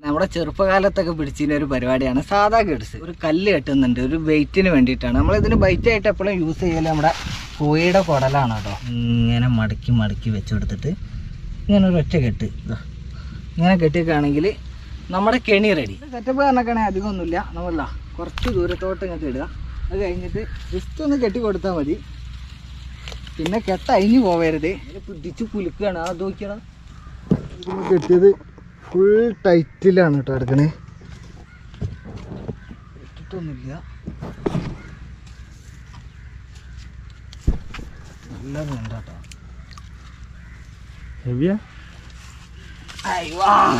നമ്മുടെ ചെറുപ്പകാലത്തൊക്കെ പിടിച്ചിരുന്ന ഒരു പരിപാടിയാണ് സാധാ ഗഡ്സ്. ഒരു കല്ല് കെട്ടുന്നുണ്ട് ഒരു വെയിറ്റിന് വേണ്ടിയിട്ടാണ്. നമ്മളിതിന് ബൈറ്റായിട്ട് എപ്പോഴും യൂസ് ചെയ്യല് നമ്മുടെ കോഴിയുടെ കുടലാണ് കേട്ടോ. ഇങ്ങനെ മടക്കി മടക്കി വെച്ച് കൊടുത്തിട്ട് ഇങ്ങനെ ഒരു ഒറ്റ കെട്ട് ഇങ്ങനെ കെട്ടിയൊക്കെയാണെങ്കിൽ നമ്മുടെ കെണി റെഡി. സെറ്റപ്പ് കാരണമൊക്കെയാണെങ്കിൽ അധികമൊന്നുമില്ല. നമ്മളല്ല കുറച്ച് ദൂരത്തോട്ട് ഇങ്ങോട്ട് ഇടുക. അത് കഴിഞ്ഞിട്ട് ജസ്റ്റ് ഒന്ന് കെട്ടി കൊടുത്താൽ മതി. പിന്നെ കെട്ടഴിഞ്ഞു പോവരുത്. പിടിച്ച് കുലുക്കുകയാണ്. അത് നോക്കിയാണ് കെട്ടിയത് ഫുൾ ടൈറ്റിലാണ് കേട്ടോ എടുക്കണേ. ഇട്ടിട്ടൊന്നുമില്ല. നല്ല വേണ്ടാട്ടോ. ഹെവിയാ Hey, wow.